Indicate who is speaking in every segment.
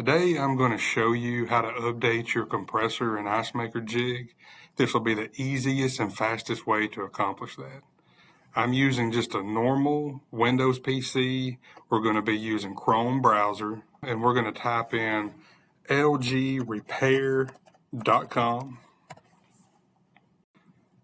Speaker 1: Today I'm going to show you how to update your compressor and ice maker jig. This will be the easiest and fastest way to accomplish that. I'm using just a normal Windows PC. We're going to be using Chrome browser, and we're going to type in lgrepair.com.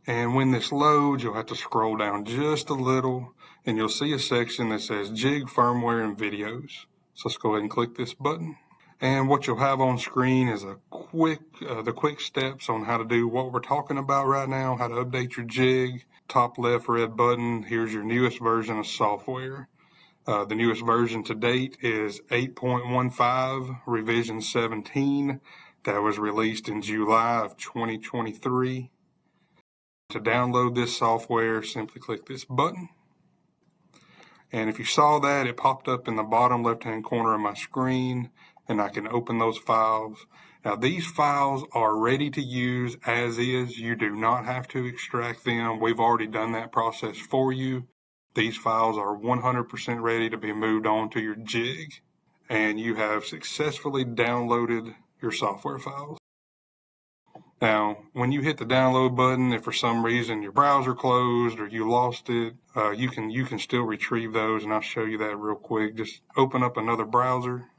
Speaker 1: And when this loads, you'll have to scroll down just a little, and you'll see a section that says Jig Firmware and Videos. So let's go ahead and click this button. And what you'll have on screen is the quick steps on how to do what we're talking about right now, how to update your jig. Top left red button, here's your newest version of software. The newest version to date is 8.15 revision 17. That was released in July of 2023. To download this software, simply click this button. And if you saw that, it popped up in the bottom left-hand corner of my screen, and I can open those files. Now, these files are ready to use as is. You do not have to extract them. We've already done that process for you. These files are 100% ready to be moved on to your jig, and you have successfully downloaded your software files. Now, when you hit the download button, if for some reason your browser closed or you lost it, you can still retrieve those, and I'll show you that real quick. Just open up another browser.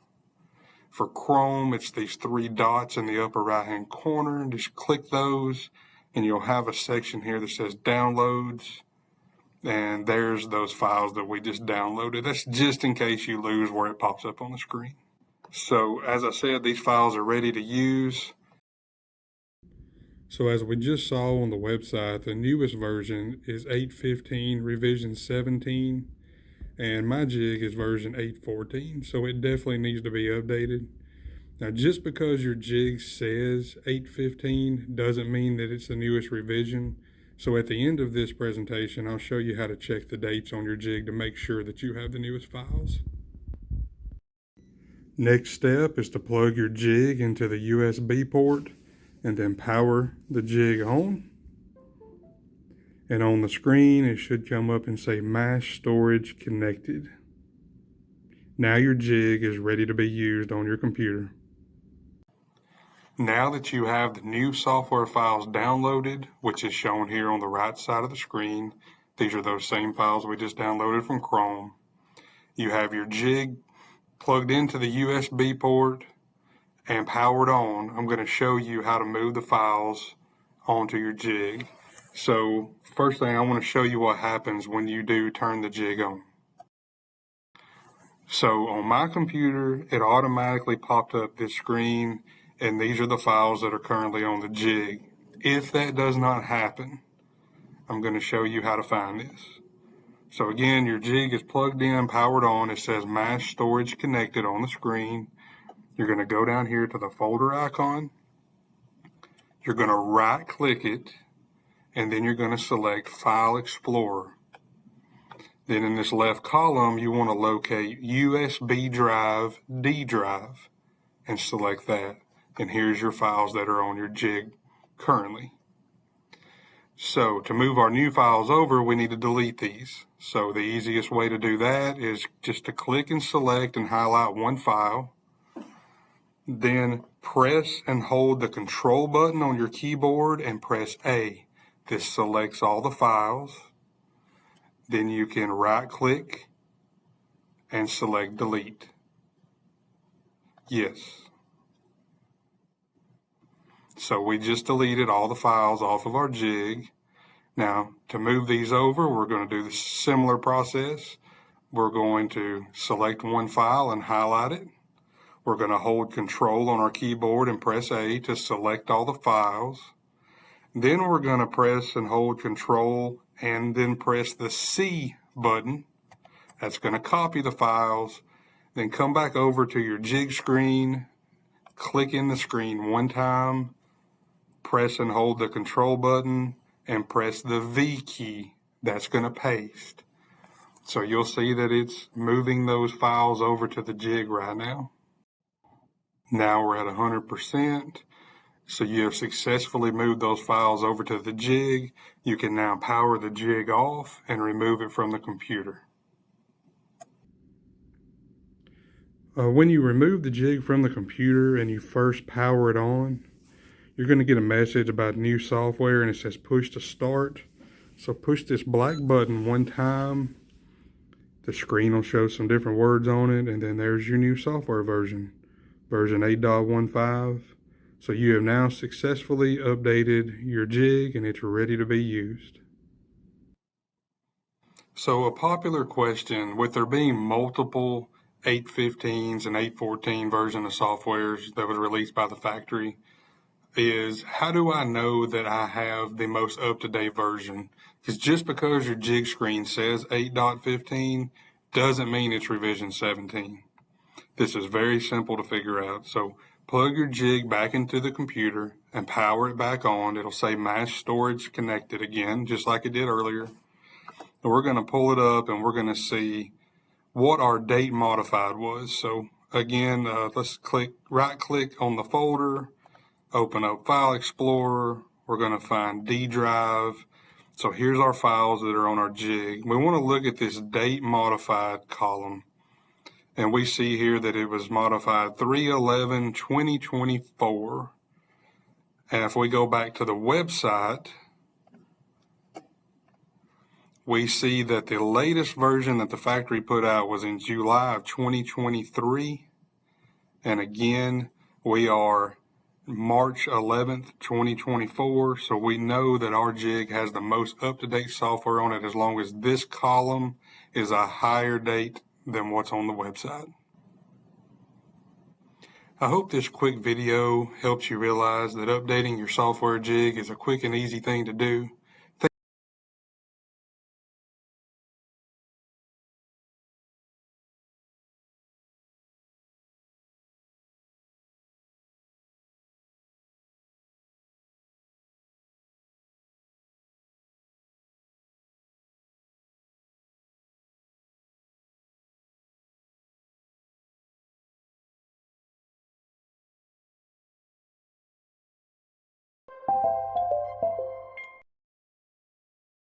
Speaker 1: For Chrome, it's these three dots in the upper right-hand corner. Just click those, and you'll have a section here that says Downloads, and there's those files that we just downloaded. That's just in case you lose where it pops up on the screen. So, as I said, these files are ready to use. So as we just saw on the website, the newest version is 8.15 revision 17, and my jig is version 8.14, so it definitely needs to be updated. Now, just because your jig says 8.15 doesn't mean that it's the newest revision. So at the end of this presentation, I'll show you how to check the dates on your jig to make sure that you have the newest files. Next step is to plug your jig into the USB port and then power the jig on. And on the screen, it should come up and say Mass Storage Connected. Now your jig is ready to be used on your computer. Now that you have the new software files downloaded, which is shown here on the right side of the screen, these are those same files we just downloaded from Chrome. You have your jig plugged into the USB port and powered on. I'm going to show you how to move the files onto your jig. So first thing, I want to show you what happens when you do turn the jig on. So on my computer, it automatically popped up this screen, and these are the files that are currently on the jig. If that does not happen, I'm going to show you how to find this. So again, your jig is plugged in, powered on. It says Mass Storage Connected on the screen. You're going to go down here to the folder icon. You're going to right click it, and then you're going to select File Explorer. Then in this left column, you want to locate USB drive, D drive, and select that. And here's your files that are on your jig currently. So to move our new files over, we need to delete these. So the easiest way to do that is just to click and select and highlight one file. Then press and hold the control button on your keyboard and press A. This selects all the files. Then you can right click and select delete. Yes. So we just deleted all the files off of our jig. Now to move these over, we're going to do the similar process. We're going to select one file and highlight it. We're going to hold control on our keyboard and press A to select all the files. Then we're going to press and hold control and then press the C button. That's going to copy the files. Then come back over to your jig screen, click in the screen one time, press and hold the control button, and press the V key. That's going to paste. So you'll see that it's moving those files over to the jig right now. Now we're at 100%. So you have successfully moved those files over to the jig. You can now power the jig off and remove it from the computer. When you remove the jig from the computer and you first power it on, you're going to get a message about new software, and it says push to start. So push this black button one time. The screen will show some different words on it, and then there's your new software version 8.15. So you have now successfully updated your jig and it's ready to be used. So a popular question, with there being multiple 8.15s and 8.14 version of softwares that was released by the factory, is how do I know that I have the most up-to-date version? Because just because your jig screen says 8.15 doesn't mean it's revision 17. This is very simple to figure out. So plug your jig back into the computer and power it back on. It'll say mass storage connected again, just like it did earlier. And we're going to pull it up and we're going to see what our date modified was. So again, let's right click on the folder, open up File Explorer. We're going to find D drive. So here's our files that are on our jig. We want to look at this date modified column. And we see here that it was modified 3/11/2024. And if we go back to the website, we see that the latest version that the factory put out was in July of 2023. And again, we are March 11th, 2024. So we know that our jig has the most up-to-date software on it as long as this column is a higher date than what's on the website. I hope this quick video helps you realize that updating your software jig is a quick and easy thing to do.